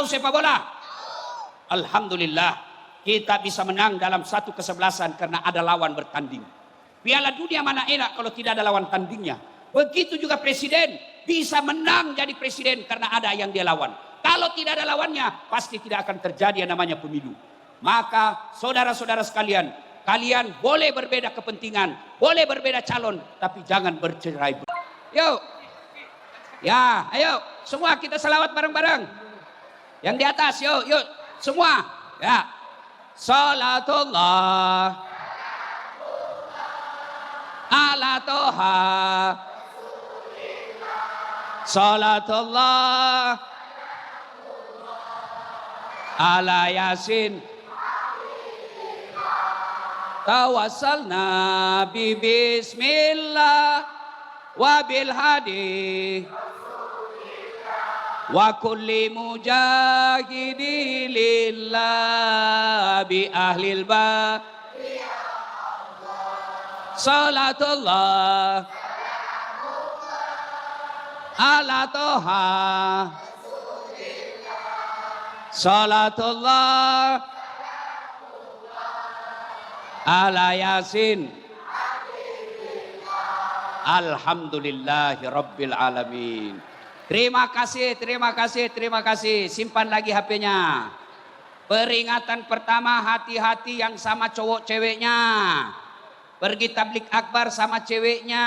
Tahu sepak bola? Alhamdulillah kita bisa menang dalam satu kesebelasan karena ada lawan bertanding. Piala dunia mana enak kalau tidak ada lawan tandingnya. Begitu juga presiden bisa menang jadi presiden karena ada yang dia lawan. Kalau tidak ada lawannya pasti tidak akan terjadi yang namanya pemilu. Maka saudara-saudara sekalian, kalian boleh berbeda kepentingan, boleh berbeda calon, tapi jangan bercerai. Yuk, ya, ayo semua kita selawat bareng-bareng. Yang di atas, yuk, yuk, semua, ya. Salatullah ala toha, salatullah ala yasin, tawassalna bi bismillah wa bil hadi wa kulli mujahidi lillah bi ahlil ba, salatullah ala toha, salatullah ala yasin. Alhamdulillahi rabbil alamin. Terima kasih, terima kasih, terima kasih. Simpan lagi HP-nya. Peringatan pertama, hati-hati yang sama cowok ceweknya. Pergi tablik akbar sama ceweknya,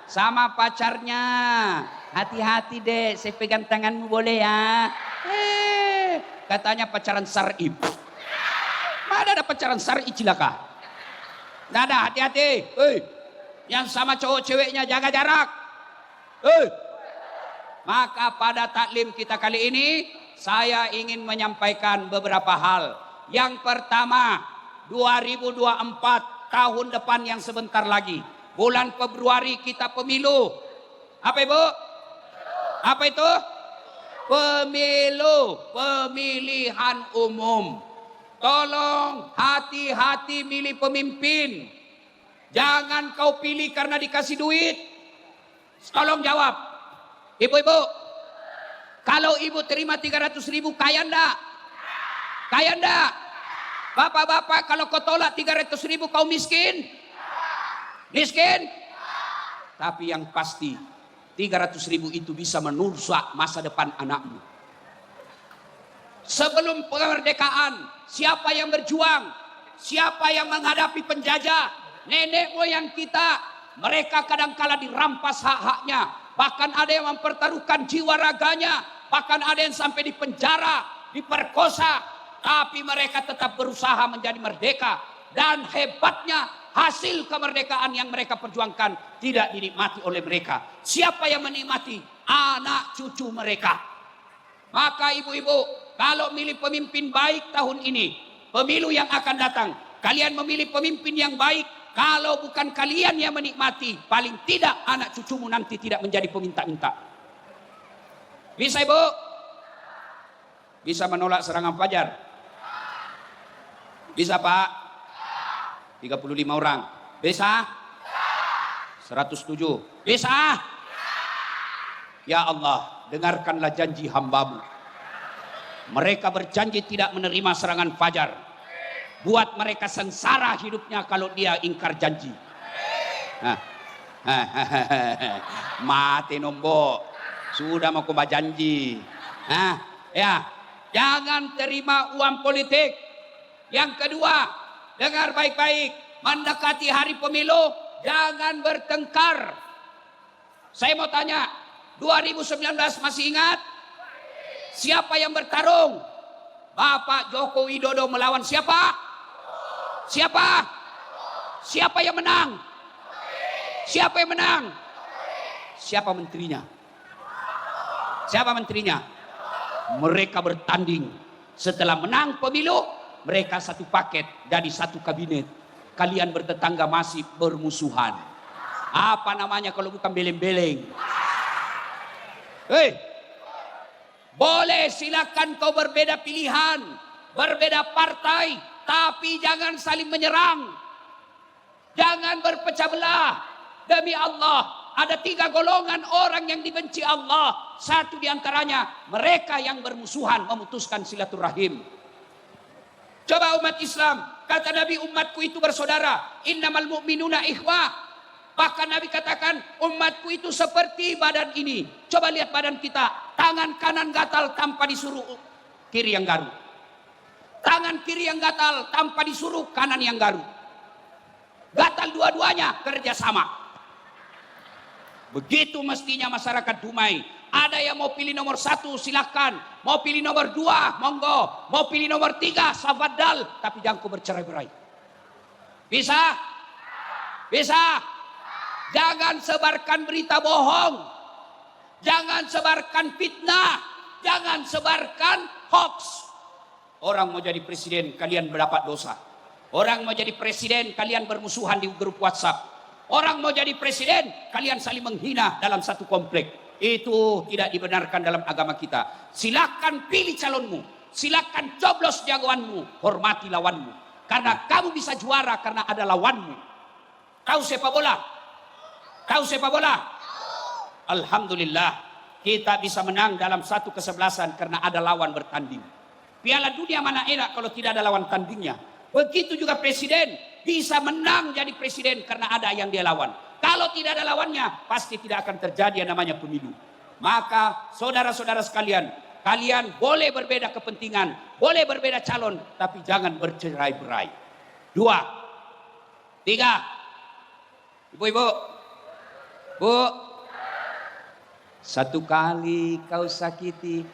sama pacarnya. Hati-hati deh, saya pegang tanganmu boleh ya? Katanya pacaran syar'i. Mana ada pacaran syar'i cilaka? Nggak ada, hati-hati. Yang sama cowok ceweknya jaga jarak. Maka pada taklim kita kali ini saya ingin menyampaikan beberapa hal. Yang pertama, 2024 tahun depan yang sebentar lagi. Bulan Februari kita pemilu. Apa Ibu? Apa itu? Pemilu, pemilihan umum. Tolong hati-hati milih pemimpin. Jangan kau pilih karena dikasih duit. Tolong jawab. Ibu-ibu, kalau ibu terima 300.000 kaya enggak? Kaya enggak? Bapak-bapak, kalau kau tolak 300.000 kau miskin? Miskin? Tapi yang pasti 300.000 itu bisa merusak masa depan anakmu. Sebelum kemerdekaan, siapa yang berjuang? Siapa yang menghadapi penjajah? Nenek moyang kita, mereka kadangkala dirampas hak-haknya. Bahkan ada yang mempertaruhkan jiwa raganya. Bahkan ada yang sampai di penjara, diperkosa. Tapi mereka tetap berusaha menjadi merdeka. Dan hebatnya hasil kemerdekaan yang mereka perjuangkan tidak dinikmati oleh mereka. Siapa yang menikmati? Anak cucu mereka. Maka ibu-ibu, kalau milih pemimpin baik tahun ini, pemilu yang akan datang, kalian memilih pemimpin yang baik. Kalau bukan kalian yang menikmati, paling tidak anak cucumu nanti tidak menjadi peminta-minta. Bisa Ibu? Bisa menolak serangan fajar? Bisa Pak? 35 orang. Bisa? 107. Bisa? Ya Allah, dengarkanlah janji hambamu. Mereka berjanji tidak menerima serangan fajar. Buat mereka sengsara hidupnya kalau dia ingkar janji. Mati nombok. Sudah mau kubah janji. Ya, jangan terima uang politik. Yang kedua, dengar baik-baik. Mendekati hari pemilu, jangan bertengkar. Saya mau tanya, 2019 masih ingat? Siapa yang bertarung? Bapak Joko Widodo melawan siapa? Siapa? Siapa yang menang? Siapa yang menang? Siapa menterinya? Siapa menterinya? Mereka bertanding. Setelah menang pemilu, mereka satu paket dari satu kabinet. Kalian bertetangga masih bermusuhan. Apa namanya kalau bukan beleng-beleng? Boleh silakan kau berbeda pilihan, berbeda partai. Tapi jangan saling menyerang. Jangan berpecah belah. Demi Allah, ada 3 golongan orang yang dibenci Allah. Satu diantaranya mereka yang bermusuhan memutuskan silaturahim. Coba umat Islam, kata Nabi, umatku itu bersaudara. Innamal mu'minuna ikhwah. Bahkan Nabi katakan umatku itu seperti badan ini. Coba lihat badan kita. Tangan kanan gatal tanpa disuruh kiri yang garuk. Tangan kiri yang gatal tanpa disuruh kanan yang garuk. Gatal dua-duanya kerjasama. Begitu mestinya masyarakat Dumai. Ada yang mau pilih nomor 1 silakan. Mau pilih nomor 2 monggo. Mau pilih nomor 3 safadal. Tapi jangan kau bercerai-berai. Bisa? Bisa? Jangan sebarkan berita bohong. Jangan sebarkan fitnah. Jangan sebarkan hoax. Orang mau jadi presiden kalian mendapat dosa. Orang mau jadi presiden kalian bermusuhan di grup WhatsApp. Orang mau jadi presiden kalian saling menghina dalam satu komplek. Itu tidak dibenarkan dalam agama kita. Silakan pilih calonmu. Silakan coblos jagoanmu. Hormati lawanmu. Karena kamu bisa juara karena ada lawanmu. Tahu sepak bola? Tahu sepak bola? Alhamdulillah kita bisa menang dalam satu kesebelasan karena ada lawan bertanding. Piala dunia mana enak kalau tidak ada lawan tandingnya. Begitu juga presiden bisa menang jadi presiden karena ada yang dia lawan. Kalau tidak ada lawannya pasti tidak akan terjadi yang namanya pemilu. Maka saudara-saudara sekalian, kalian boleh berbeda kepentingan, boleh berbeda calon, tapi jangan bercerai-berai. 2, 3. Ibu-ibu, Bu, 1 kali kau sakiti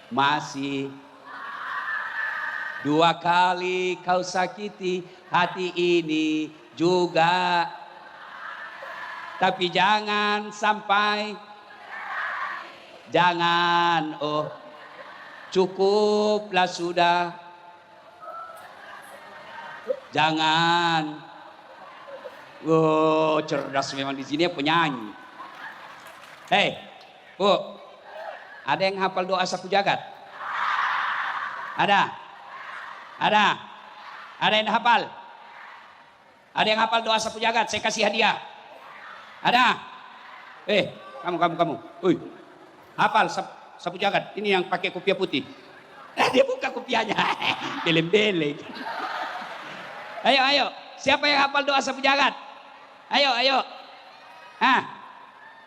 masih, 2 kali kau sakiti hati ini juga. Tapi jangan sampai, jangan, oh cukuplah sudah. Jangan. Oh cerdas memang di sini penyanyi. Hei, Bu, ada yang hafal doa sapu jagat? Ada? Ada? Ada yang hafal? Ada yang hafal doa sapu jagat? Saya kasih hadiah. Ada? Kamu. Uy, hafal sapu jagat. Ini yang pakai kopiah putih. Dia buka kopiahnya. Beleng-beleng. Ayo. Siapa yang hafal doa sapu jagat? Ayo.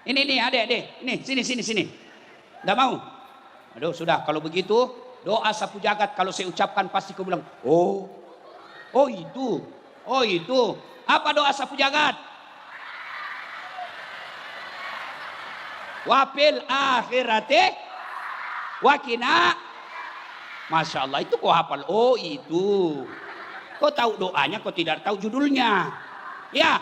Ini adik. Ini, sini. Nggak mau? Aduh, sudah. Kalau begitu, doa sapu jagat kalau saya ucapkan pasti kau bilang, oh itu. Apa doa sapu jagat? Wafil akhirati wakina. Masya Allah, itu kau hafal. Oh itu. Kau tahu doanya, kau tidak tahu judulnya. Ya,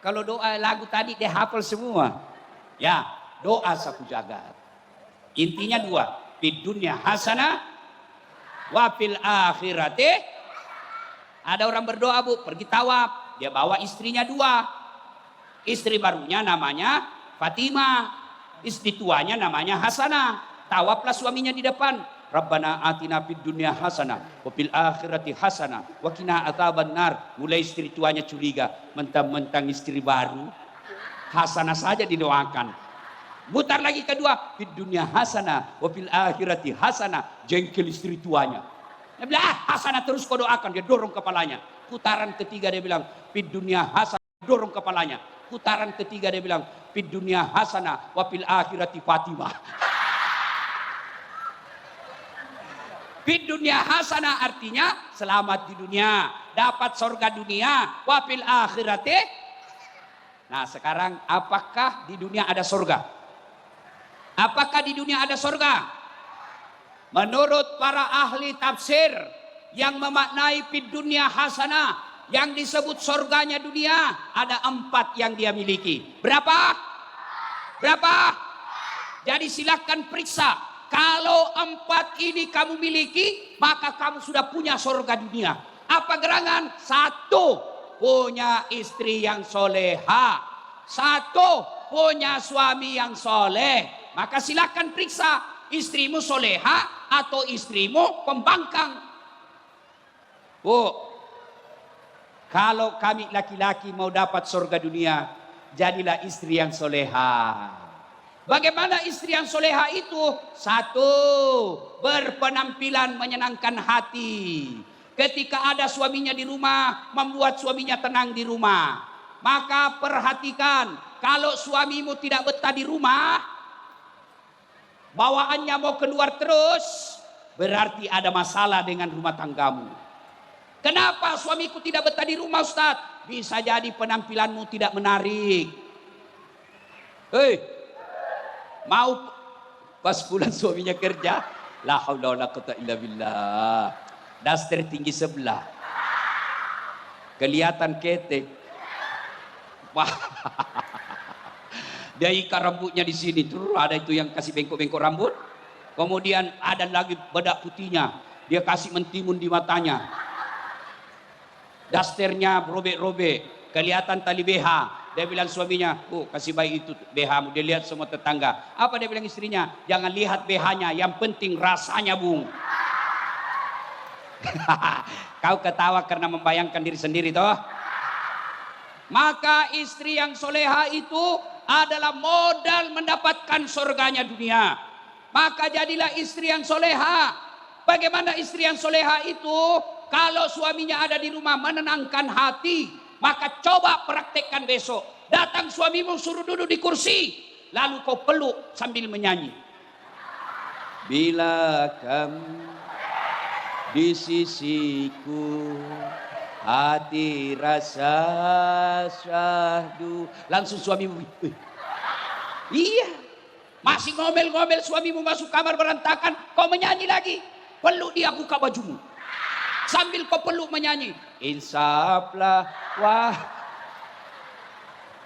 kalau doa lagu tadi dia hafal semua. Ya, doa sapu jagat. Intinya 2. Di dunia hasanah, wafil akhirati. Ada orang berdoa, Bu, pergi tawaf. Dia bawa istrinya 2. Istri barunya namanya Fatimah. Istri tuanya namanya Hasanah. Tawaflah suaminya di depan. Rabbana atina fid dunya hasanah wa fil akhirati hasanah wa qina adzabannar. Mulai istri tuanya curiga, mentang-mentang istri baru Hasanah saja didoakan. Mutar lagi kedua, fid dunya hasanah wa fil akhirati hasanah. Jengkel istri tuanya. Dia bilang, Hasanah terus kau doakan. Dia dorong kepalanya. Putaran ketiga dia bilang, fid dunya hasanah, dorong kepalanya. Putaran ketiga dia bilang, fid dunya hasanah wa fil akhirati Fatimah. Fid dunya hasanah artinya selamat di dunia, dapat surga dunia, wa fil akhirati. Nah, sekarang apakah di dunia ada surga? Apakah di dunia ada surga? Menurut para ahli tafsir yang memaknai fid dunya hasanah, yang disebut surganya dunia, ada 4 yang dia miliki. Berapa? Jadi silakan periksa. Kalau 4 ini kamu miliki, maka kamu sudah punya surga dunia. Apa gerangan? 1, punya istri yang soleha. 1, punya suami yang soleh. Maka silakan periksa, istrimu soleha atau istrimu pembangkang. Bu, kalau kami laki-laki mau dapat surga dunia, jadilah istri yang soleha. Bagaimana istri yang soleha itu? Satu, berpenampilan menyenangkan hati. Ketika ada suaminya di rumah, membuat suaminya tenang di rumah. Maka perhatikan, kalau suamimu tidak betah di rumah, bawaannya mau keluar terus, berarti ada masalah dengan rumah tanggamu. Kenapa suamiku tidak betah di rumah, Ustaz? Bisa jadi penampilanmu tidak menarik. Hei, mau pas pulang suaminya kerja, la haula wala quwata illa billah, daster tinggi sebelah, kelihatan ketek. Wah, dia ikat rambutnya di sini, terus ada itu yang kasih bengkok-bengkok rambut. Kemudian ada lagi bedak putihnya, dia kasih mentimun di matanya. Dasternya robek-robek, kelihatan tali BH. Dia bilang suaminya, "Bu, kasih baik itu BH-mu." Dia lihat semua tetangga. Apa dia bilang istrinya? "Jangan lihat BH-nya, yang penting rasanya, Bung." Kau ketawa karena membayangkan diri sendiri toh. Maka istri yang soleha itu adalah modal mendapatkan surganya dunia. Maka jadilah istri yang soleha. Bagaimana istri yang soleha itu? Kalau suaminya ada di rumah menenangkan hati, maka coba praktekkan besok. Datang suamimu suruh duduk di kursi, lalu kau peluk sambil menyanyi. Bila kamu di sisiku, hati rasa syahdu. Langsung suamimu, iya, masih ngomel-ngomel suamimu masuk kamar berantakan, kau menyanyi lagi. Peluk dia, buka bajumu. Sambil kau peluk menyanyi, insaflah wah.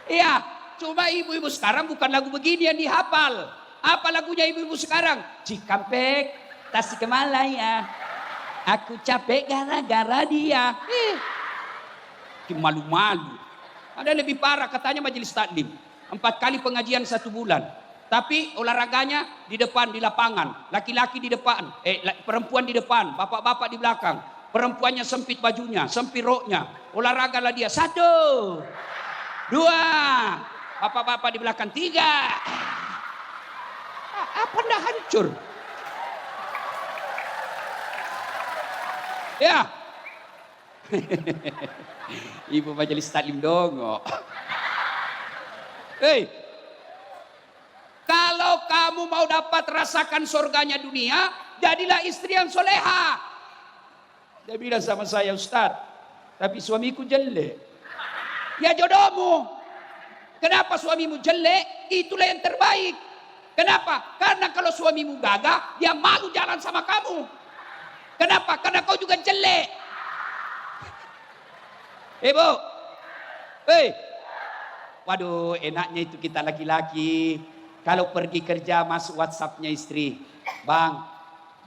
Iya, cuma ibu-ibu sekarang bukan lagu begini yang dihafal. Apa lagunya ibu-ibu sekarang? Cikampek, Tasikmalaya, aku capek gara-gara dia. Malu-malu. Ada lebih parah, katanya majelis taklim 4 kali pengajian 1 bulan. Tapi olahraganya di depan, di lapangan. Laki-laki di depan, perempuan di depan, bapak-bapak di belakang. Perempuannya sempit bajunya, sempit roknya. Olahragalah dia. 1, 2, bapak-bapak di belakang. 3. Apa dah hancur? Ya. Ibu majelis taklim dong. Hei, kalau kamu mau dapat rasakan surganya dunia, jadilah istri yang soleha. Dia bilang sama saya, Ustaz, tapi suamiku jelek. Ya jodohmu. Kenapa suamimu jelek? Itulah yang terbaik. Kenapa? Karena kalau suamimu gagah, dia malu jalan sama kamu. Kenapa? Karena kau juga jelek. Bu, waduh, enaknya itu kita laki-laki. Kalau pergi kerja masuk WhatsApp-nya istri. Bang,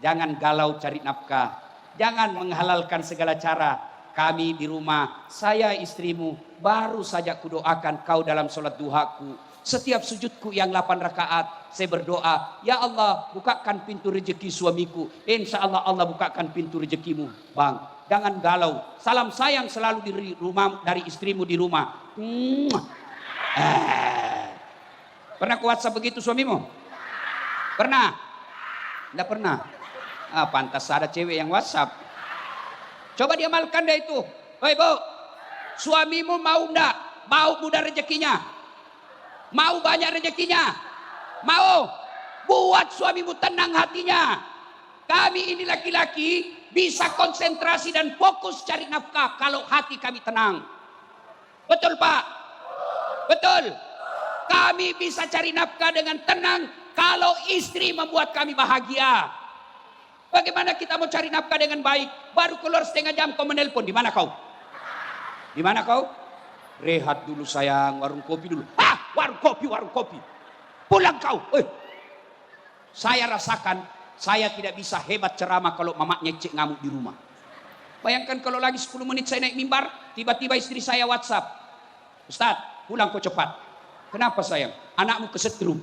jangan galau cari nafkah. Jangan menghalalkan segala cara. Kami di rumah, saya istrimu, baru saja kudoakan kau dalam sholat duhaku. Setiap sujudku yang 8 rakaat, saya berdoa, ya Allah bukakan pintu rezeki suamiku. Insya Allah Allah bukakan pintu rezekimu. Bang, jangan galau. Salam sayang selalu di rumah, dari istrimu di rumah. Pernah ku WhatsApp begitu suamimu? Pernah? Tidak pernah. Pantas ada cewek yang WhatsApp. Coba diamalkan deh itu. Hei Bu, suamimu mau enggak? Mau mudah rezekinya? Mau banyak rezekinya? Mau? Buat suamimu tenang hatinya. Kami ini laki-laki bisa konsentrasi dan fokus cari nafkah kalau hati kami tenang. Betul Pak? Betul. Kami bisa cari nafkah dengan tenang kalau istri membuat kami bahagia. Bagaimana kita mau cari nafkah dengan baik? Baru keluar setengah jam kau menelpon. Di mana kau? Di mana kau? Rehat dulu sayang, warung kopi dulu. Warung kopi. Pulang kau. Saya rasakan, saya tidak bisa hebat ceramah kalau mamaknya cek ngamuk di rumah. Bayangkan kalau lagi 10 menit saya naik mimbar, tiba-tiba istri saya WhatsApp. Ustaz, pulang kau cepat. Kenapa sayang? Anakmu kesetrum.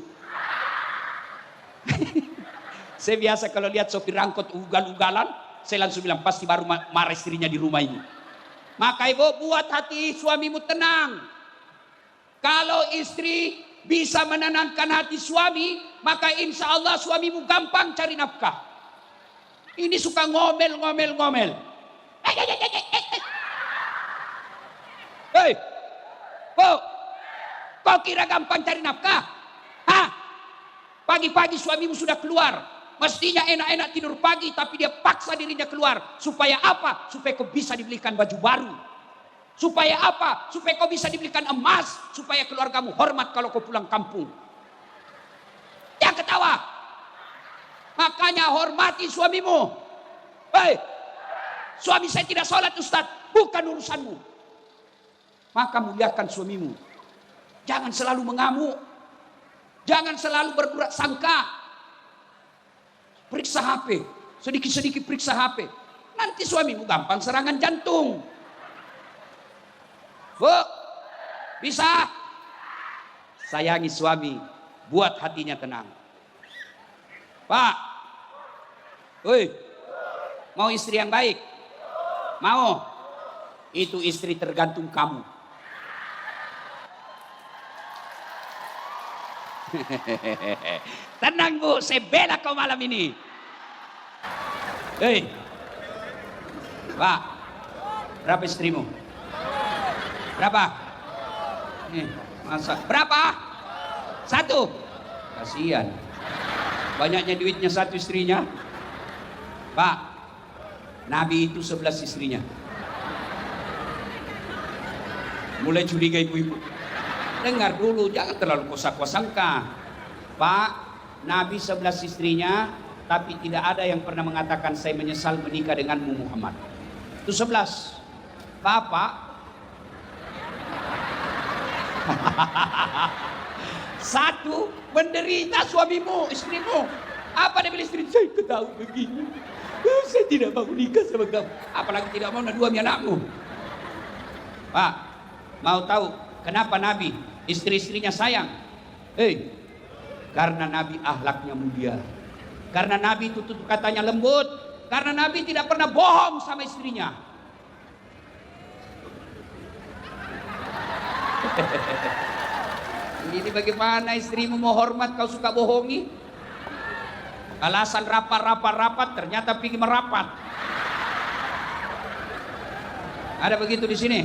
Saya biasa kalau lihat sopir angkot ugal-ugalan, saya langsung bilang pasti baru marah istrinya di rumah ini. Maka ibu buat hati suamimu tenang. Kalau istri bisa menenangkan hati suami, maka insya Allah suamimu gampang cari nafkah. Ini suka ngomel. Hei, kau kira gampang cari nafkah? Hah? Pagi-pagi suamimu sudah keluar. Mestinya enak-enak tidur pagi, tapi dia paksa dirinya keluar. Supaya apa? Supaya kau bisa dibelikan baju baru. Supaya apa? Supaya kau bisa dibelikan emas. Supaya keluargamu hormat kalau kau pulang kampung. Jangan ketawa. Makanya hormati suamimu. Hei, suami saya tidak sholat Ustaz. Bukan urusanmu. Maka muliakan suamimu. Jangan selalu mengamuk. Jangan selalu berbuat sangka. Periksa HP. Sedikit-sedikit periksa HP. Nanti suamimu gampang serangan jantung. Bu, bisa? Sayangi suami. Buat hatinya tenang. Pak. Woi. Mau istri yang baik? Mau? Itu istri tergantung kamu. Tenang Bu, saya bela kau malam ini. Hei, Pak, berapa istrimu? Berapa? Masa berapa? Satu. Kasihan. Banyaknya duitnya satu istrinya. Pak, Nabi itu 11 istrinya. Mulai curiga ibu-ibu. Dengar dulu, jangan terlalu kosa-kosangka. Pak, Nabi 11 istrinya, tapi tidak ada yang pernah mengatakan saya menyesal menikah denganmu Muhammad. Itu 11. Bapak satu, menderita suamimu, istrimu. Apa dia bilang istri? Saya ketahui begini. Saya tidak mau nikah sama kamu. Apalagi tidak mau naduami anakmu. Pak, mau tahu kenapa Nabi istri-istrinya sayang? Karena Nabi akhlaknya mulia. Karena Nabi itu tutur katanya lembut. Karena Nabi tidak pernah bohong sama istrinya. Ini bagaimana istrimu mau hormat kau suka bohongi? Alasan rapat ternyata pergi merapat. Ada begitu di sini?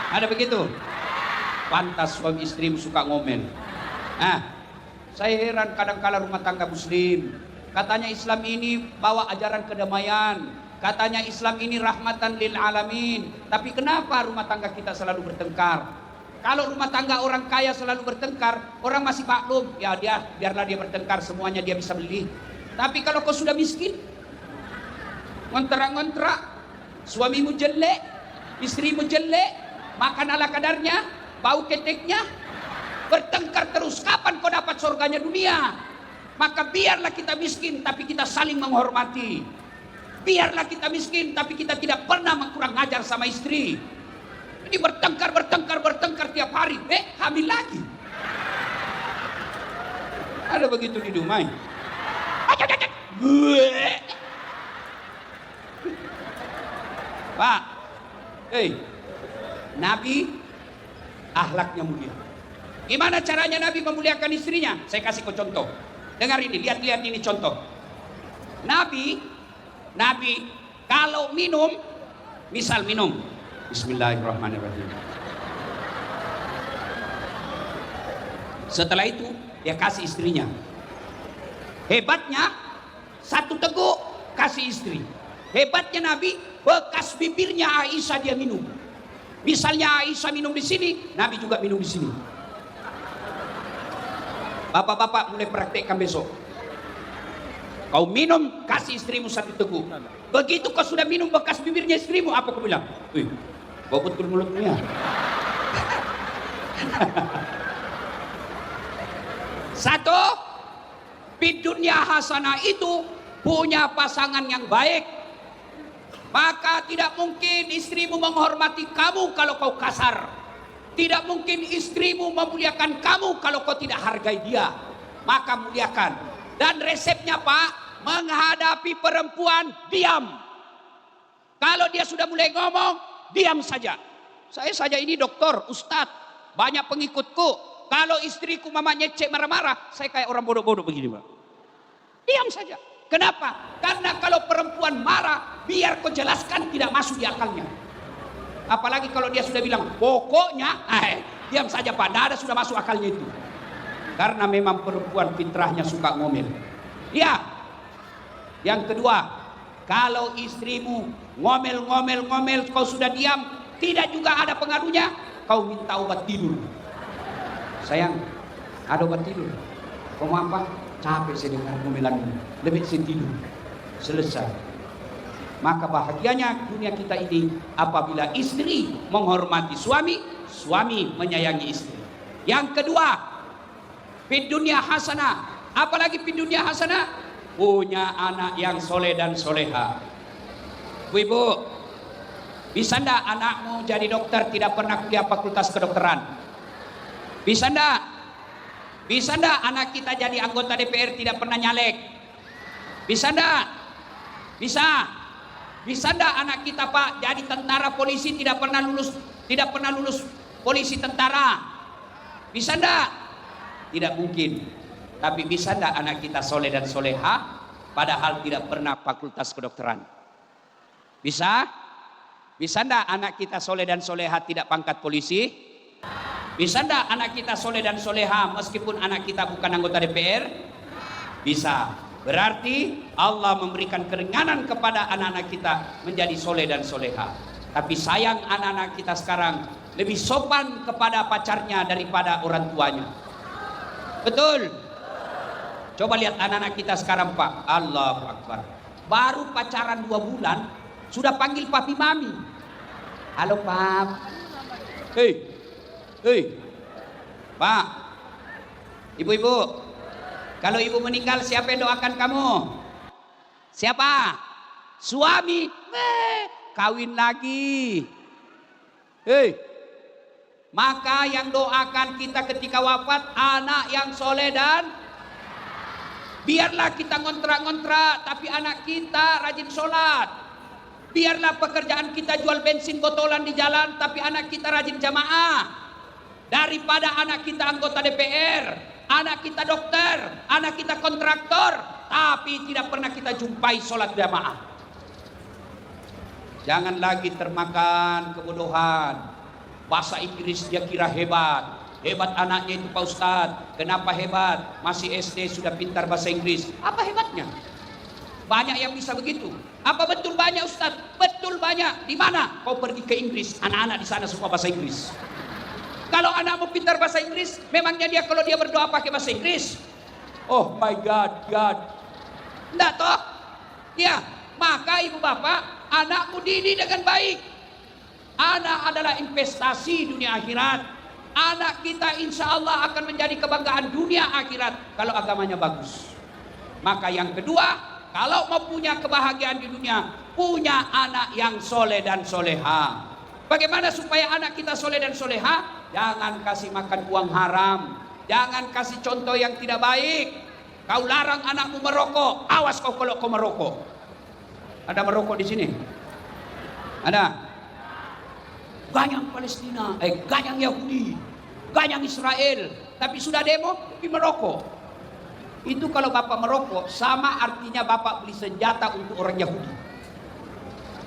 Ada begitu? Pantas suami istrimu suka ngomel. Saya heran kadang-kala rumah tangga muslim. Katanya Islam ini bawa ajaran kedamaian. Katanya Islam ini rahmatan lil alamin. Tapi kenapa rumah tangga kita selalu bertengkar? Kalau rumah tangga orang kaya selalu bertengkar, orang masih maklum. Ya biarlah dia bertengkar, semuanya dia bisa beli. Tapi kalau kau sudah miskin, ngontrak-ngontrak, suamimu jelek, istrimu jelek, makan ala kadarnya, bau keteknya, bertengkar terus, kapan kau dapat surganya dunia? Maka biarlah kita miskin, tapi kita saling menghormati. Biarlah kita miskin, tapi kita tidak pernah kurang ajar sama istri. Ini bertengkar tiap hari, hamil lagi. Ada begitu di Dumai. Pak, Nabi akhlaknya mulia. Gimana caranya Nabi memuliakan istrinya? Saya kasih kau contoh. Dengar ini, lihat ini contoh. Nabi kalau minum, misal minum, Bismillahirrahmanirrahim. Setelah itu dia kasih istrinya. Hebatnya satu teguk kasih istri. Hebatnya Nabi, bekas bibirnya Aisyah dia minum. Misalnya Aisyah minum di sini, Nabi juga minum di sini. Bapak-bapak mulai praktekkan besok. Kau minum, kasih istrimu satu teguk. Begitu kau sudah minum bekas bibirnya istrimu, apa kau bilang? Bau betul mulutnya. Satu, bidunya hasanah itu punya pasangan yang baik. Maka tidak mungkin istrimu menghormati kamu kalau kau kasar. Tidak mungkin istrimu memuliakan kamu kalau kau tidak hargai dia. Maka muliakan. Dan resepnya Pak, menghadapi perempuan diam. Kalau dia sudah mulai ngomong, diam saja. Saya saja ini dokter, ustadz. banyak pengikutku. Kalau istriku mama nyecek marah-marah, saya kayak orang bodoh-bodoh begini, Pak. Diam saja. Kenapa? Karena kalau perempuan marah, biar kau jelaskan tidak masuk di akalnya. Apalagi kalau dia sudah bilang, pokoknya, diam saja Pak, nada sudah masuk akalnya itu. Karena memang perempuan fitrahnya suka ngomel. Ya. Yang kedua, kalau istrimu ngomel, kau sudah diam, tidak juga ada pengaruhnya, kau minta obat tidur. Sayang, ada obat tidur. Kau mau apa? Capek saya dengar ngomelanmu. Lebih saya tidur. Selesai. Maka bahagianya dunia kita ini apabila istri menghormati suami, suami menyayangi istri. Yang kedua, fid dunya hasanah. Apalagi fid dunya hasanah? Punya anak yang soleh dan soleha. Ibu, bisa ndak anakmu jadi dokter tidak pernah kuliah fakultas kedokteran? Bisa ndak? Bisa ndak anak kita jadi anggota DPR tidak pernah nyalek? Bisa ndak? Bisa. Bisa ndak anak kita Pak jadi tentara polisi tidak pernah lulus polisi tentara? Bisa ndak? Tidak mungkin. Tapi bisa ndak anak kita soleh dan soleha padahal tidak pernah fakultas kedokteran? Bisa? Bisa ndak anak kita soleh dan soleha tidak pangkat polisi? Bisa ndak anak kita soleh dan soleha meskipun anak kita bukan anggota DPR? Bisa. Berarti Allah memberikan keringanan kepada anak-anak kita menjadi soleh dan soleha. Tapi sayang anak-anak kita sekarang lebih sopan kepada pacarnya daripada orang tuanya. Betul? Coba lihat anak-anak kita sekarang Pak. Allahu Akbar. Baru pacaran 2 bulan sudah panggil papi mami. Halo Pap. Hei. Pak, ibu-ibu, kalau ibu meninggal siapa yang doakan kamu? Siapa? Suami. Kawin lagi. Maka yang doakan kita ketika wafat anak yang soleh dan biarlah kita ngontrak-ngontrak tapi anak kita rajin sholat. Biarlah pekerjaan kita jual bensin botolan di jalan tapi anak kita rajin jamaah. Daripada anak kita anggota DPR, anak kita dokter, anak kita kontraktor, tapi tidak pernah kita jumpai sholat jamaah. Jangan lagi termakan kebodohan. Bahasa Inggris dia kira hebat. Hebat anaknya itu Pak Ustadz. Kenapa hebat? Masih SD sudah pintar bahasa Inggris. Apa hebatnya? Banyak yang bisa begitu. Apa betul banyak Ustadz? Betul banyak. Di mana? Kau pergi ke Inggris. Anak-anak di sana semua bahasa Inggris. Kalau anakmu pintar bahasa Inggris, memangnya dia kalau dia berdoa pakai bahasa Inggris? Oh my God. Enggak toh? Ya, maka ibu bapak, anakmu didik dengan baik. Anak adalah investasi dunia akhirat. Anak kita insya Allah akan menjadi kebanggaan dunia akhirat kalau agamanya bagus. Maka yang kedua, kalau mau punya kebahagiaan di dunia, punya anak yang soleh dan soleha. Bagaimana supaya anak kita soleh dan soleha? Jangan kasih makan uang haram. Jangan kasih contoh yang tidak baik. Kau larang anakmu merokok. Awas kau kalau kau merokok. Ada merokok di sini? Ada? Ganyang Palestina, ganyang Yahudi, ganyang Israel. Tapi sudah demo, tapi merokok. Itu kalau bapak merokok, sama artinya bapak beli senjata untuk orang Yahudi.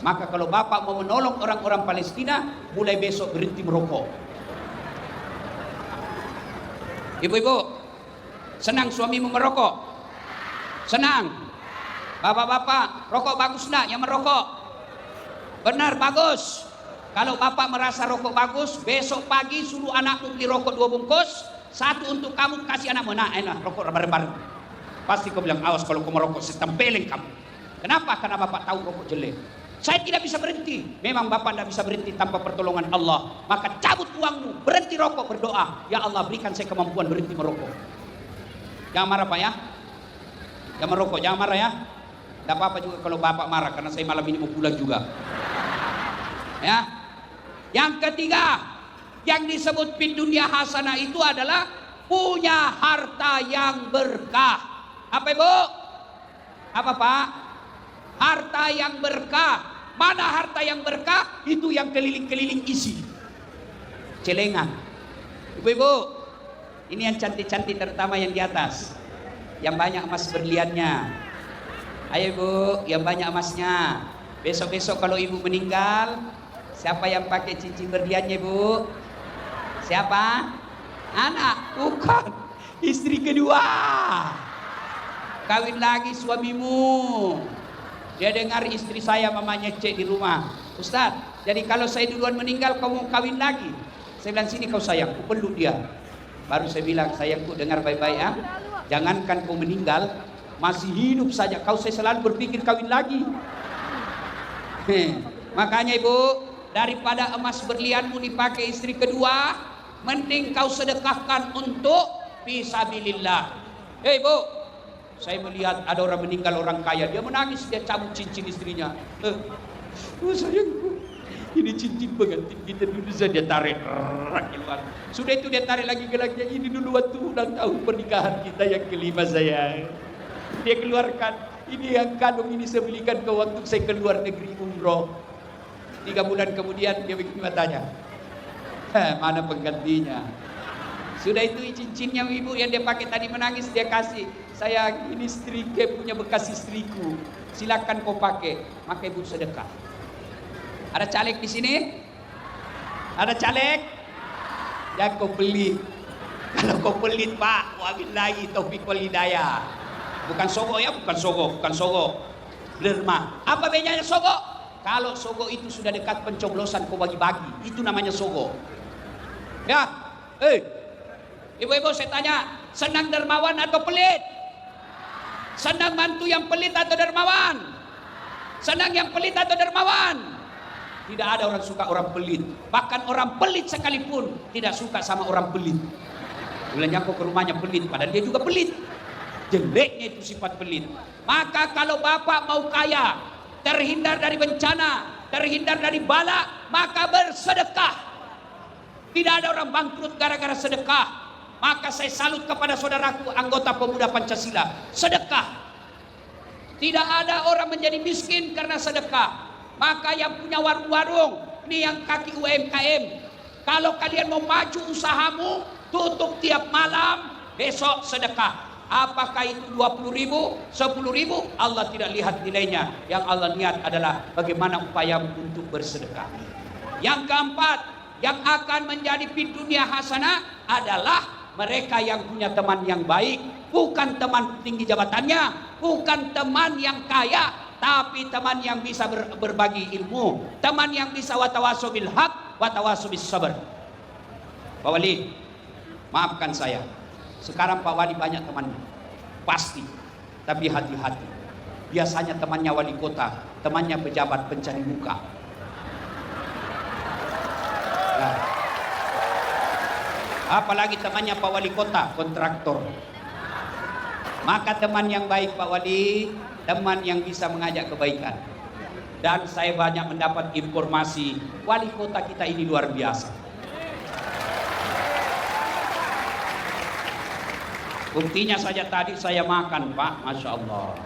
Maka kalau bapak mau menolong orang-orang Palestina, mulai besok berhenti merokok. Ibu-ibu, senang suamimu merokok? Senang? Bapak-bapak, rokok bagus enggak yang merokok? Benar, bagus. Kalau bapak merasa rokok bagus, besok pagi suruh anakmu beli rokok 2 bungkus, 1 untuk kamu, kasih anakmu. Nah, enak, rokok bareng-bareng. Pasti kau bilang, awas kalau kau merokok, saya tempelin kamu. Kenapa? Karena bapak tahu rokok jelek. Saya tidak bisa berhenti. Memang bapak tidak bisa berhenti tanpa pertolongan Allah. Maka cabut uangmu, berhenti rokok, berdoa. Ya Allah, berikan saya kemampuan berhenti merokok. Jangan marah Pak ya. Jangan merokok, jangan marah ya. Tidak apa-apa juga kalau bapak marah, karena saya malam ini mau pulang juga. Ya. Yang ketiga, yang disebut fid dunya hasanah itu adalah punya harta yang berkah. Apa Ibu? Apa Pak? Harta yang berkah. Mana harta yang berkah? Itu yang keliling-keliling isi. Celengan. Ibu-ibu, ini yang cantik-cantik terutama yang di atas, yang banyak emas berliannya. Ayo ibu, yang banyak emasnya. Besok-besok kalau ibu meninggal, siapa yang pakai cincin berliannya ibu? Siapa? Anak? Bukan. Istri kedua. Kawin lagi suamimu. Dia dengar istri saya mamanya cek di rumah. Ustaz, jadi kalau saya duluan meninggal kau mau kawin lagi? Saya bilang, sini kau sayang, aku peluk dia. Baru saya bilang, sayangku dengar baik-baik ya. Jangankan kau meninggal, masih hidup saja kau saya selalu berpikir kawin lagi. Makanya ibu, daripada emas berlianmu dipakai istri kedua, mending kau sedekahkan untuk fisabilillah. Hei ibu, saya melihat ada orang meninggal, orang kaya, dia menangis, dia cabut cincin istrinya. Oh sayangku, ini cincin pengantin kita dulu saja, dia tarik keluar. Sudah itu dia tarik lagi gelangnya, ini dulu waktu ulang tahun pernikahan kita yang kelima sayang. Dia keluarkan, ini yang kalung ini saya belikan ke waktu saya keluar negeri umroh. 3 bulan kemudian dia bikin matanya, mana penggantinya? Sudah itu cincinnya ibu yang dia pakai tadi menangis, dia kasih. Sayang, ini strike punya bekas istriku, silakan kau pakai. Maka ibu sedekah. Ada caleg di sini? Ada caleg? Ya kau pelit. Kalau kau pelit pak, ambil lagi Taufik wal Hidayah. Bukan sogo ya, bukan sogo. Derma. Apa bedanya sogo? Kalau sogo itu sudah dekat pencoblosan kau bagi-bagi, itu namanya sogo. Ya, ibu-ibu saya tanya, senang dermawan atau pelit? Senang mantu yang pelit atau dermawan? Senang yang pelit atau dermawan? Tidak ada orang suka orang pelit. Bahkan orang pelit sekalipun tidak suka sama orang pelit. Bilangnya kok ke rumahnya pelit, padahal dia juga pelit. Jeleknya itu sifat pelit. Maka kalau bapak mau kaya, terhindar dari bencana, terhindar dari bala, maka bersedekah. Tidak ada orang bangkrut gara-gara sedekah. Maka saya salut kepada saudaraku anggota pemuda Pancasila. Sedekah. Tidak ada orang menjadi miskin karena sedekah. Maka yang punya warung-warung, ini yang kaki UMKM, kalau kalian mau maju usahamu, tutup tiap malam, besok sedekah. Apakah itu 20.000, 10.000? Allah tidak lihat nilainya. Yang Allah lihat adalah bagaimana upayamu untuk bersedekah. Yang keempat, yang akan menjadi fid dunya hasanah adalah mereka yang punya teman yang baik. Bukan teman tinggi jabatannya, bukan teman yang kaya, tapi teman yang bisa berbagi ilmu, teman yang bisa watawasaw bil haq, watawasaw bis sabr. Pak Wali, maafkan saya. Sekarang Pak Wali banyak temannya, pasti. Tapi hati-hati. Biasanya temannya wali kota, temannya pejabat pencari muka. Nah. Apalagi temannya Pak Wali kota, kontraktor. Maka teman yang baik Pak Wali, teman yang bisa mengajak kebaikan. Dan saya banyak mendapat informasi, wali kota kita ini luar biasa. Buktinya saja tadi saya makan Pak, Masya Allah,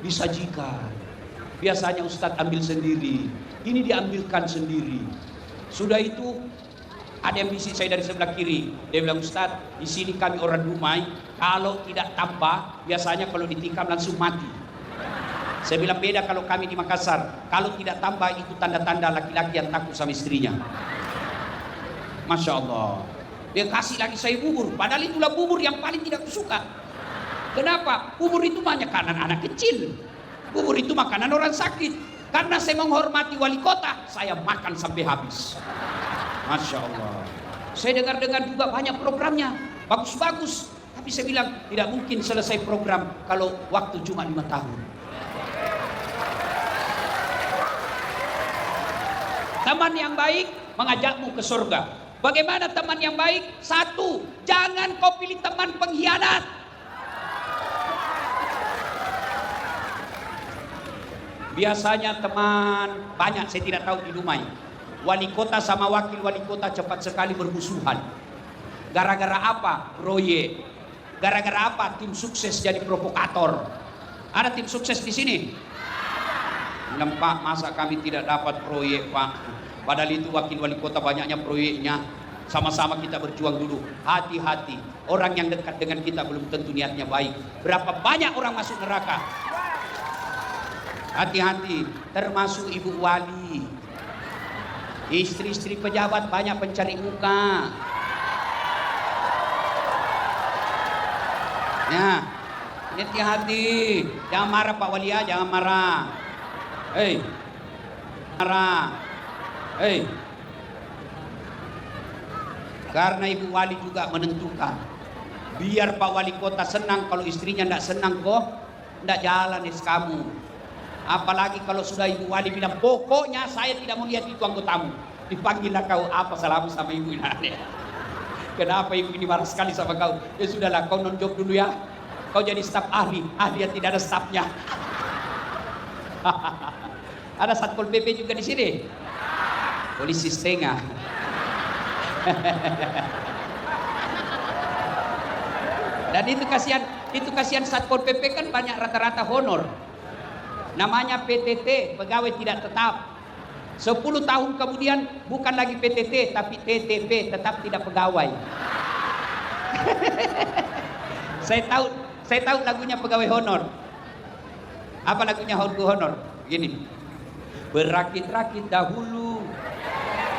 disajikan. Biasanya Ustadz ambil sendiri, ini diambilkan sendiri. Sudah itu ada yang bisik saya dari sebelah kiri. Dia bilang, Ustadz, di sini kami orang Dumai, kalau tidak tambah, biasanya kalau ditikam langsung mati. Saya bilang beda kalau kami di Makassar. Kalau tidak tambah itu tanda-tanda laki-laki yang takut sama istrinya. Masya Allah. Dia kasih lagi saya bubur. Padahal itulah bubur yang paling tidak kusuka. Kenapa? Bubur itu banyak makanan anak kecil. Bubur itu makanan orang sakit. Karena saya menghormati wali kota, saya makan sampai habis. Masya Allah. Saya dengar-dengar juga banyak programnya. Bagus-bagus. Tapi saya bilang tidak mungkin selesai program kalau waktu cuma 5 tahun. Teman yang baik mengajakmu ke surga. Bagaimana teman yang baik? 1, jangan kau pilih teman pengkhianat. Biasanya teman banyak, saya tidak tahu di Dumai. Wali kota sama wakil wali kota cepat sekali bermusuhan. Gara-gara apa? Proyek. Gara-gara apa? Tim sukses jadi provokator. Ada tim sukses di sini? Bilang, Pak, masa kami tidak dapat proyek Pak? Padahal itu wakil wali kota banyaknya proyeknya. Sama-sama kita berjuang dulu. Hati-hati. Orang yang dekat dengan kita belum tentu niatnya baik. Berapa banyak orang masuk neraka. Hati-hati. Termasuk ibu wali. Istri-istri pejabat banyak pencari muka. Ya. Hati-hati. Jangan marah Pak Wali ya. Jangan marah. Hei. Marah. Hei. Karena ibu wali juga menentukan. Biar Pak Wali Kota senang, kalau istrinya tidak senang kok, tidak jalan kamu. Apalagi kalau sudah ibu wali bilang, pokoknya saya tidak mau lihat itu anggotamu. Dipanggillah kau, apa salahmu sama ibu ini? Kenapa ibu ini marah sekali sama kau? Ya sudahlah, kau nonjok dulu ya. Kau jadi staf ahli yang tidak ada stafnya. Ada Satpol PP juga di sini. Polisi setengah. Dan itu kasihan Satpol PP kan banyak rata-rata honor. Namanya PTT, pegawai tidak tetap. 10 tahun kemudian bukan lagi PTT tapi TTP, tetap tidak pegawai. Saya tahu lagunya pegawai honor. Apa lagunya honor? Gini. Berakit-rakit dahulu,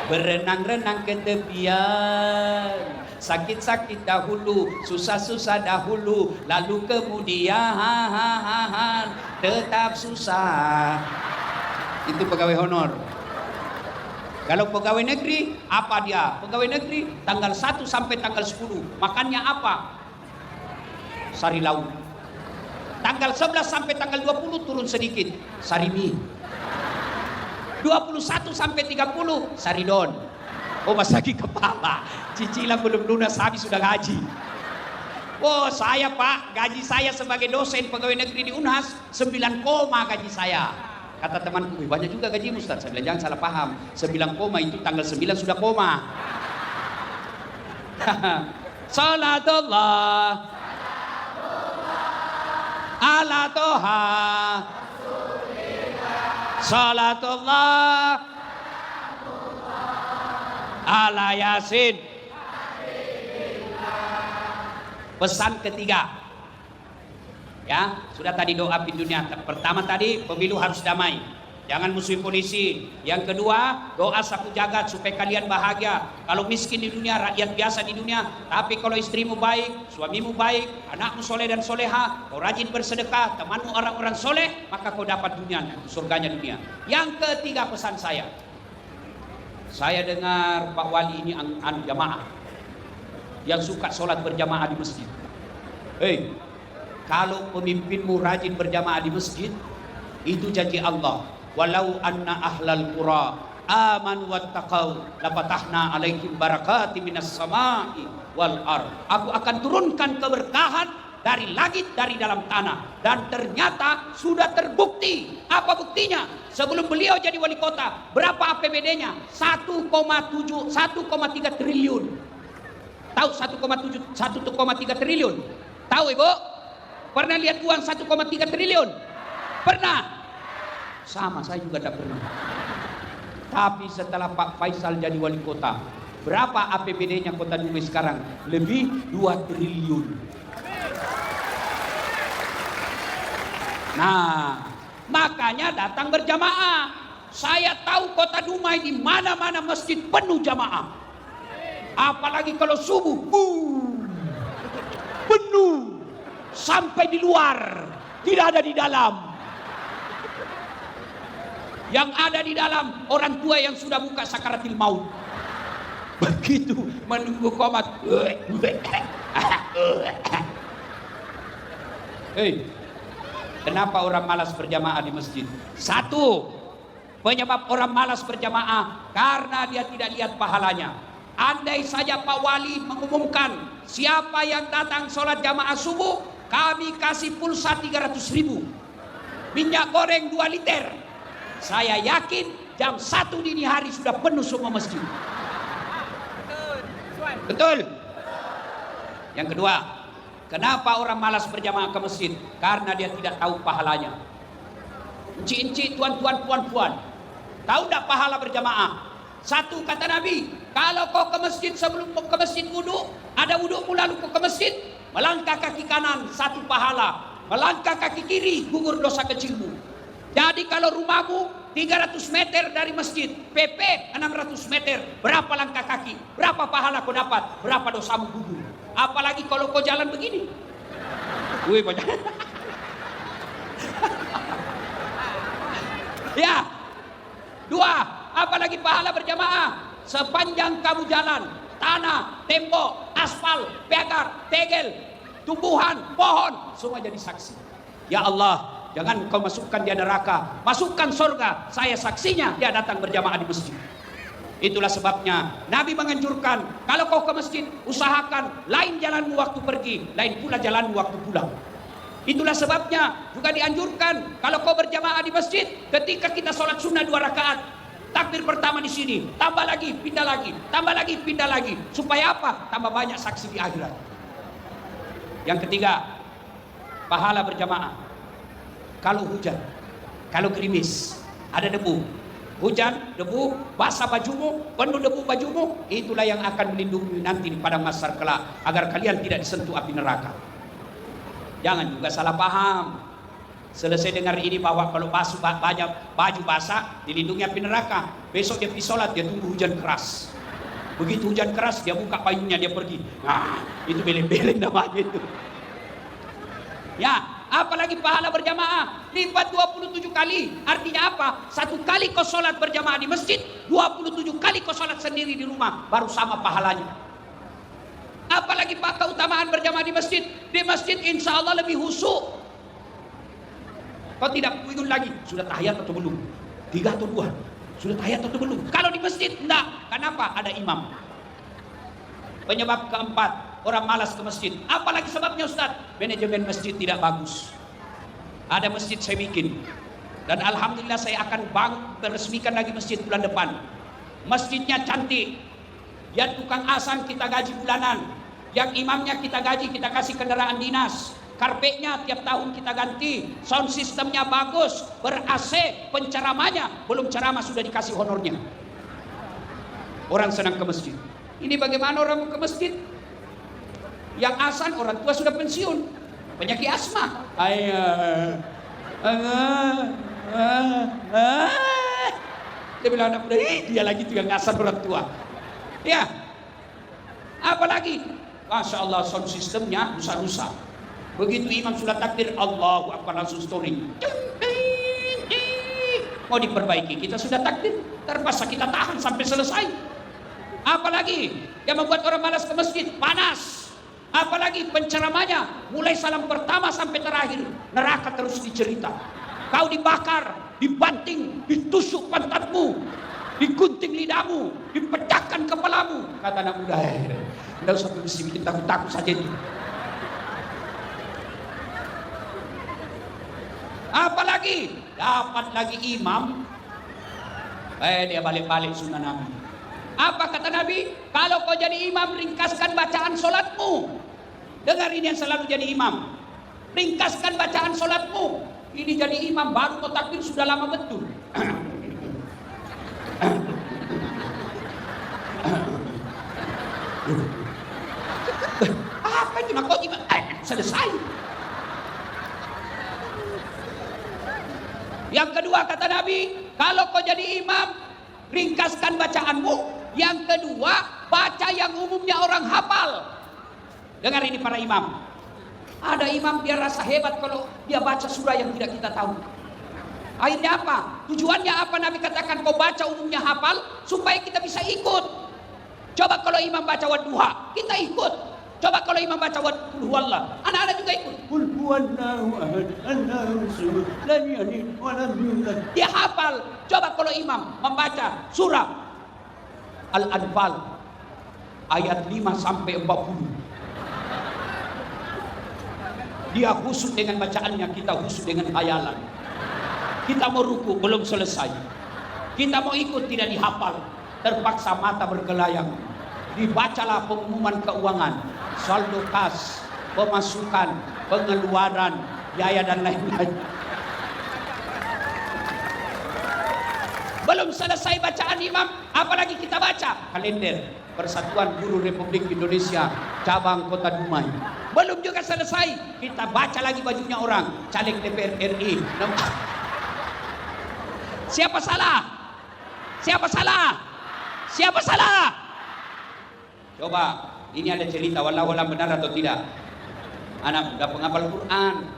berenang-renang ke tepian, sakit-sakit dahulu, susah-susah dahulu, lalu kemudian tetap susah. Itu pegawai honor. Kalau pegawai negeri, apa dia? Pegawai negeri tanggal 1 sampai tanggal 10, makannya apa? Sari lauk. Tanggal 11 sampai tanggal 20 turun sedikit, sari mie. 21 sampai 30 saridon. Oh, mas lagi kepala. Cicilan belum lunas, habis sudah gaji. Oh, saya Pak, gaji saya sebagai dosen pegawai negeri di Unhas 9 koma gaji saya. Kata temanku, banyak juga gajimu Ustaz. Saya bilang jangan salah paham. 9 koma itu tanggal 9 sudah koma. Salatullah ala toha. Salatullah ala Yasin. Pesan ketiga, ya sudah tadi doa di dunia. Pertama tadi pemilu harus damai, jangan musuhin polisi. Yang kedua doa sapu jagat supaya kalian bahagia. Kalau miskin di dunia, rakyat biasa di dunia, tapi kalau istrimu baik, suamimu baik, anakmu soleh dan soleha, kau rajin bersedekah, temanmu orang-orang soleh, maka kau dapat dunia, surganya dunia. Yang ketiga pesan saya dengar Pak Wali ini jamaah yang suka sholat berjamaah di masjid. Hei, kalau pemimpinmu rajin berjamaah di masjid, itu janji Allah. Walau anna ahlal qura amanu wattaqau lafatahna alaihim barakati minas samai wal ard. Aku akan turunkan keberkahan dari langit, dari dalam tanah. Dan ternyata sudah terbukti. Apa buktinya? Sebelum beliau jadi wali kota, berapa APBD-nya? 1,3 triliun. Tahu 1,3 triliun? Tahu Ibu? Pernah lihat uang 1,3 triliun? Pernah? Sama, saya juga tidak pernah. Tapi setelah Pak Faisal jadi wali kota, berapa APBD-nya kota Dumai sekarang? Lebih 2 triliun. Nah, makanya datang berjamaah. Saya tahu kota Dumai di mana-mana masjid penuh jamaah. Apalagi kalau subuh, penuh sampai di luar, tidak ada di dalam. Yang ada di dalam orang tua yang sudah buka sakaratil maut. Begitu menunggu komat. Hei, kenapa orang malas berjamaah di masjid? Satu, penyebab orang malas berjamaah karena dia tidak lihat pahalanya. Andai saja Pak Wali mengumumkan siapa yang datang sholat jamaah subuh, kami kasih pulsa 300.000, minyak goreng 2 liter. Saya yakin jam 1 dini hari sudah penuh semua masjid. Betul. Yang kedua, kenapa orang malas berjamaah ke masjid? Karena dia tidak tahu pahalanya. Encik-encik, tuan-tuan, puan-puan, tahu tidak pahala berjamaah? Satu kata Nabi, kalau kau ke masjid sebelum kau ke masjid wudhu, ada wudhumu lalu kau ke masjid, melangkah kaki kanan satu pahala, melangkah kaki kiri gugur dosa kecilmu. Jadi kalau rumahmu 300 meter dari masjid, PP 600 meter, berapa langkah kaki, berapa pahala kau dapat, berapa dosamu gugur. Apalagi kalau kau jalan begini. Wih, banyak. Ya. Dua, apalagi pahala berjamaah. Sepanjang kamu jalan, tanah, tembok, aspal, pagar, tegel, tumbuhan, pohon, semua jadi saksi. Ya Allah, jangan kau masukkan dia neraka, masukkan surga. Saya saksinya dia datang berjamaah di masjid. Itulah sebabnya Nabi menganjurkan, kalau kau ke masjid, usahakan lain jalanmu waktu pergi, lain pula jalanmu waktu pulang. Itulah sebabnya juga dianjurkan kalau kau berjamaah di masjid, ketika kita sholat sunnah 2 rakaat, takbir pertama di sini, tambah lagi, pindah lagi, tambah lagi, pindah lagi. Supaya apa? Tambah banyak saksi di akhirat. Yang ketiga, pahala berjamaah. Kalau hujan, kalau gerimis, ada debu, hujan, debu, basah bajumu, penuh debu bajumu, itulah yang akan melindungi nanti di padang mahsyar kelak, agar kalian tidak disentuh api neraka. Jangan juga salah paham. Selesai dengar ini bahwa kalau banyak baju basah dilindungi api neraka, besok dia pergi sholat, dia tunggu hujan keras. Begitu hujan keras dia buka payungnya, dia pergi. Nah, itu beleng-beleng namanya itu. Ya, apalagi pahala berjamaah lipat 27 kali. Artinya apa? 1 kali kau sholat berjamaah di masjid, 27 kali kau sholat sendiri di rumah, baru sama pahalanya. Apalagi pak keutamaan berjamaah di masjid. Di masjid insya Allah lebih khusyuk. Kau tidak bingung lagi, sudah tahiyat atau belum? 3 atau 2? Sudah tahiyat atau belum? Kalau di masjid enggak. Kenapa? Ada imam. Penyebab keempat, orang malas ke masjid. Apalagi sebabnya Ustaz? Manajemen masjid tidak bagus. Ada masjid saya bikin, dan alhamdulillah saya akan meresmikan lagi masjid bulan depan. Masjidnya cantik. Yang tukang asan kita gaji bulanan, yang imamnya kita gaji, kita kasih kendaraan dinas, karpetnya tiap tahun kita ganti, sound sistemnya bagus, ber-AC, penceramanya belum ceramah sudah dikasih honornya. Orang senang ke masjid. Ini bagaimana orang mau ke masjid? Yang asan orang tua sudah pensiun, penyakit asma. Dia bilang anak muda, dia lagi tuh yang asan orang tua. Ya, apalagi, masya Allah sound sistemnya rusak-rusak. Begitu imam sudah takbir, Allahu Akbar, langsung story. Mau diperbaiki, kita sudah takbir, terpaksa kita tahan sampai selesai. Apalagi yang membuat orang malas ke masjid, panas. Apalagi penceramanya, mulai salam pertama sampai terakhir, neraka terus dicerita. Kau dibakar, dibanting, ditusuk pantatmu, digunting lidahmu, dipecahkan kepalamu. Kata anak muda, tidak usah mesti bikin takut-takut saja itu. Apalagi dapat lagi imam, dia balik-balik sunnah Nabi. Apa kata Nabi? Kalau kau jadi imam, ringkaskan bacaan solatmu. Dengar ini yang selalu jadi imam, ringkaskan bacaan solatmu. Ini jadi imam baru kau takbir sudah lama betul. Apa itu nak kau gimana? Selesai. Yang kedua kata Nabi, kalau kau jadi imam, ringkaskan bacaanmu. Yang kedua, baca yang umumnya orang hafal. Dengar ini para imam. Ada imam dia rasa hebat kalau dia baca surah yang tidak kita tahu. Akhirnya apa? Tujuannya apa? Nabi katakan kau baca umumnya hafal supaya kita bisa ikut. Coba kalau imam baca Wadduha, kita ikut. Coba kalau imam baca Wadduha, anak-anak juga ikut. Qul huwallahu ahad, Allahu samad, lam yalid wa lam yulad. Dia hafal. Coba kalau imam membaca surah Al-Anfal ayat 5 sampai 40. Dia khusyuk dengan bacaannya, kita khusyuk dengan hayalan. Kita mau ruku belum selesai, kita mau ikut tidak dihafal, terpaksa mata bergelayang. Dibacalah pengumuman keuangan, saldo kas, pemasukan, pengeluaran, biaya dan lain-lain. Belum Belum selesai bacaan imam, apalagi kita baca kalender Persatuan Guru Republik Indonesia cabang Kota Dumai. Belum juga selesai, kita baca lagi bajunya orang, caleg DPR RI. Siapa salah? Siapa salah? Siapa salah? Coba, ini ada cerita, wallahu alam benar atau tidak. Anak muda penghafal Quran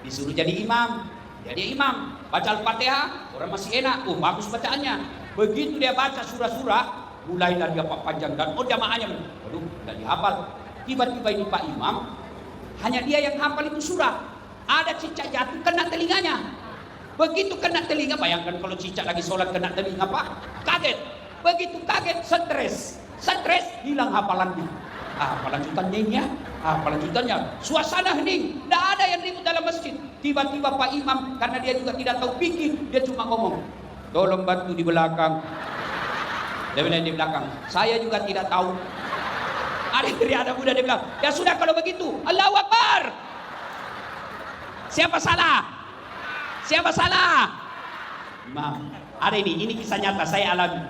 disuruh jadi imam. Jadi imam, baca Al-Fatihah, orang masih enak, bagus bacaannya. Begitu dia baca surah-surah, mulailah dia panjang dan jamaahnya, waduh, tidak dihafal. Tiba-tiba ini Pak Imam, hanya dia yang hafal itu surah. Ada cicak jatuh kena telinganya. Begitu kena telinga, bayangkan kalau cicak lagi sholat kena telinga Pak, kaget. Begitu kaget, stres, hilang hafalannya. Lanjutannya ini ya, lanjutannya. Suasana hening, tidak ada yang ribut dalam masjid. Tiba-tiba Pak Imam, karena dia juga tidak tahu fikih, dia cuma ngomong, tolong bantu di belakang. Dia bilang di belakang, saya juga tidak tahu. Ada muda dia bilang, ya sudah kalau begitu, Allahu Akbar. Siapa salah? Siapa salah? Imam, ada ini kisah nyata saya alami.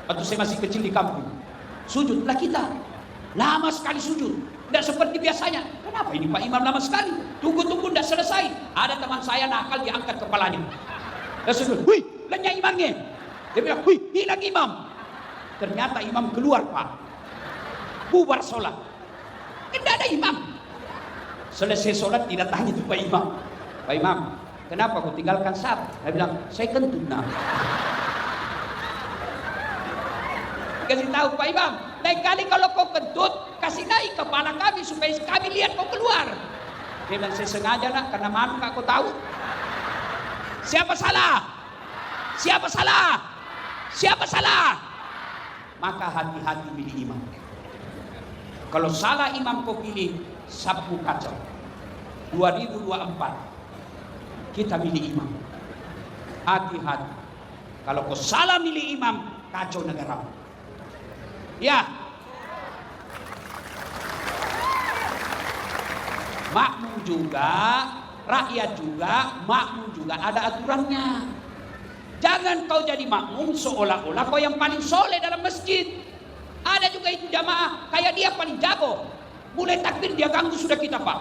Waktu saya masih kecil di kampung, sujudlah kita. Lama sekali sujud, tidak seperti biasanya. Kenapa ini Pak Imam lama sekali? Tunggu tidak selesai. Ada teman saya nakal, diangkat kepalanya. Dia sujud, wih, lenyap imamnya. Dia bilang, wih, hilang imam. Ternyata imam keluar Pak, bubar sholat. Tidak ada imam. Selesai sholat tidak tanya itu Pak Imam, Pak Imam, kenapa kau tinggalkan saf? Dia bilang, saya kentut nah. Kasih tahu Pak Imam, lain kali kalau kau kentut, kasih naik kepala kami supaya kami lihat kau keluar. Dia bilang, saya sengaja nak, karena malu kak kau tahu. Siapa salah? Siapa salah? Siapa salah? Maka hati-hati pilih imam. Kalau salah imam kau pilih, sapu kacau. 2024 kita milih imam. Hati-hati. Kalau kau salah milih imam, kacau negara. Ya, makmum juga, rakyat juga, makmum juga ada aturannya. Jangan kau jadi makmum seolah-olah kau yang paling soleh dalam masjid. Ada juga itu jamaah kayak dia paling jago. Mulai takbir dia ganggu sudah kita Pak.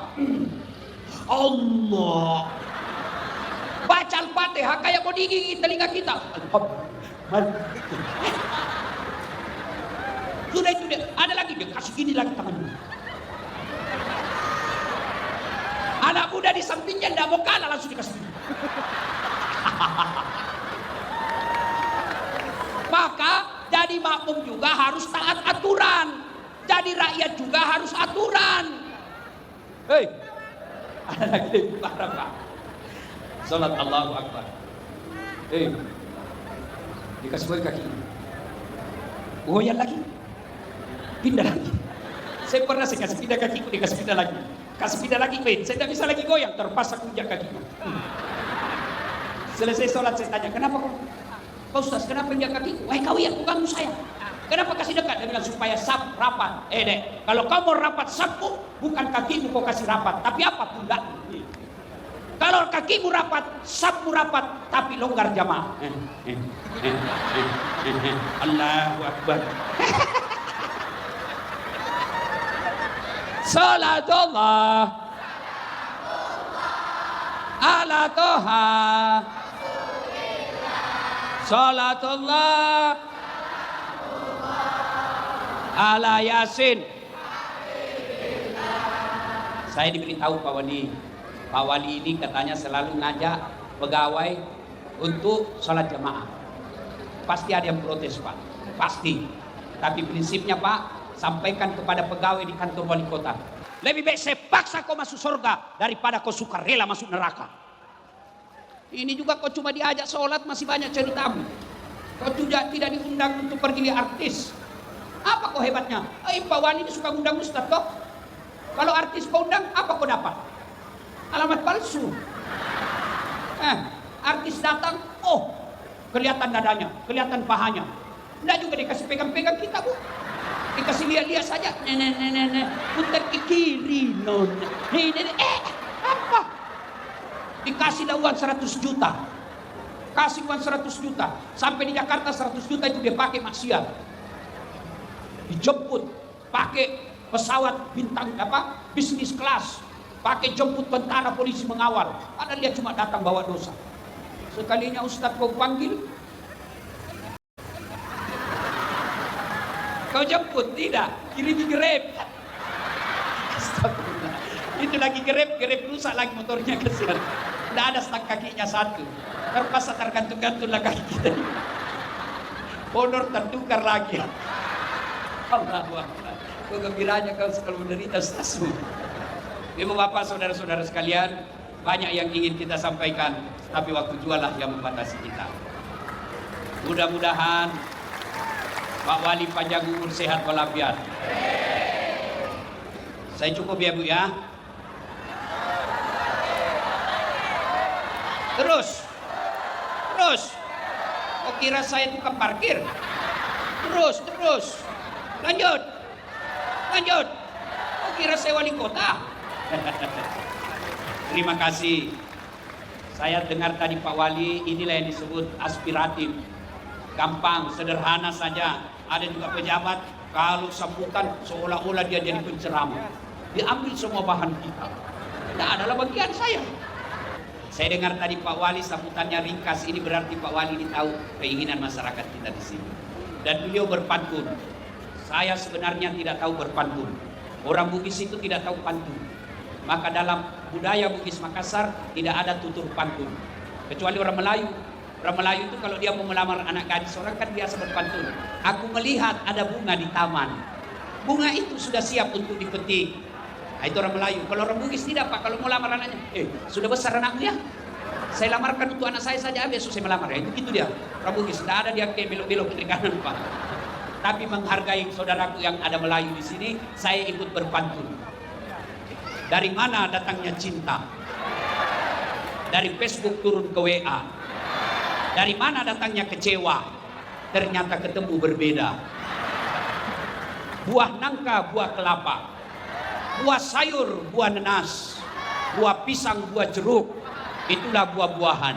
Allah. Baca Al-Fatihah kayak mau digigit telinga kita. Sudah itu dia, ada lagi dia kasih gini lagi tangannya. Anak muda di sampingnya tidak mau kalah langsung dikasih. Maka jadi makmum juga harus taat aturan. Jadi rakyat juga harus aturan. Hei, ada lagi lebih parah Pak. Salat Allahu Akbar. Hei, dikasih balik kaki. Goyang lagi. Pindah lagi. Saya pernah saya kasih pindah kakiku, dikasih pindah lagi. Kasih pindah lagi, saya tidak bisa lagi goyang, terpaksa kunjak kakiku. Selesai sholat saya tanya, kenapa kau Ustaz, kenapa injak kakiku? Wah kau yang ganggu saya. Kenapa kasih dekat? Dia bilang supaya sap rapat. Dek, kalau kau mau rapat sapku, bukan kakimu kau kasih rapat, tapi apa pundak. Kalau kakimu rapat, sapmu rapat, tapi longgar jamaah. Allahu Akbar. Salatullah ala Toha. Salatullah ala Yasin. Saya diberitahu Pak Wali ini katanya selalu ngajak pegawai untuk sholat jamaah. Pasti ada yang protes Pak, pasti. Tapi prinsipnya Pak, sampaikan kepada pegawai di kantor wali kota. Lebih baik saya paksa kau masuk surga daripada kau suka rela masuk neraka. Ini juga kau cuma diajak sholat masih banyak ceritamu. Kau tidak diundang untuk pergi lihat artis. Apa kau hebatnya? Pak Wali ini suka undang ustaz kok. Kalau artis kau undang, apa kau dapat? Alamat palsu. Artis datang, oh kelihatan dadanya, kelihatan pahanya. Tidak juga dikasih pegang-pegang kita Bu. Dikasih lihat-lihat saja. Nenek, putar ke kiri nona. Apa? Dikasih dah uang 100 juta. kasih uang 100 juta. Sampai di Jakarta 100 juta itu dia pakai maksiat. Dijemput pakai pesawat bintang bisnis kelas, pakai jemput tentara polisi mengawal. Padahal dia cuma datang bawa dosa. Sekalinya Ustadz kau panggil, kau jemput, tidak, kiri di grab. Itu lagi grab rusak lagi motornya, kesian. Tidak ada stang kakinya satu. Terpaksa tergantung-gantung lah kaki kita. Honor tertukar lagi. Allahu Akbar. Kegembiranya kau kalau menderita stasu. Ibu bapak saudara-saudara sekalian, banyak yang ingin kita sampaikan, tapi waktu jualah yang membatasi kita. Mudah-mudahan Pak Wali panjang umur, sehat walafiat. Saya cukup ya Bu ya. Terus. Kok kira saya tukang parkir? Terus. Lanjut. Kok kira saya wali kota? Terima kasih. Saya dengar tadi Pak Wali, inilah yang disebut aspiratif. Gampang, sederhana saja. Ada juga pejabat, kalau sambutan seolah-olah dia jadi penceramah. Diambil semua bahan kita. Tidak adalah bagian saya. Saya dengar tadi Pak Wali sambutannya ringkas. Ini berarti Pak Wali ini tahu keinginan masyarakat kita di sini. Dan beliau berpantun. Saya sebenarnya tidak tahu berpantun. Orang Bugis itu tidak tahu pantun. Maka dalam budaya Bugis Makassar tidak ada tutur pantun. Kecuali orang Melayu. Orang Melayu itu kalau dia mau melamar anak gadis orang kan biasa berpantun. Aku melihat ada bunga di taman. Bunga itu sudah siap untuk dipetik. Nah, itu orang Melayu. Kalau orang Bugis tidak Pak. Kalau mau lamar anaknya, sudah besar anaknya. Saya lamarkan untuk anak saya saja, besok saya melamar. Ya, itu gitu dia. Orang Bugis tidak ada dia kayak belok-belok kiri kanan Pak. Tapi menghargai saudaraku yang ada Melayu di sini, saya ikut berpantun. Dari mana datangnya cinta? Dari Facebook turun ke WA. Dari mana datangnya kecewa? Ternyata ketemu berbeda. Buah nangka, buah kelapa. Buah sayur, buah nanas. Buah pisang, buah jeruk. Itulah buah-buahan.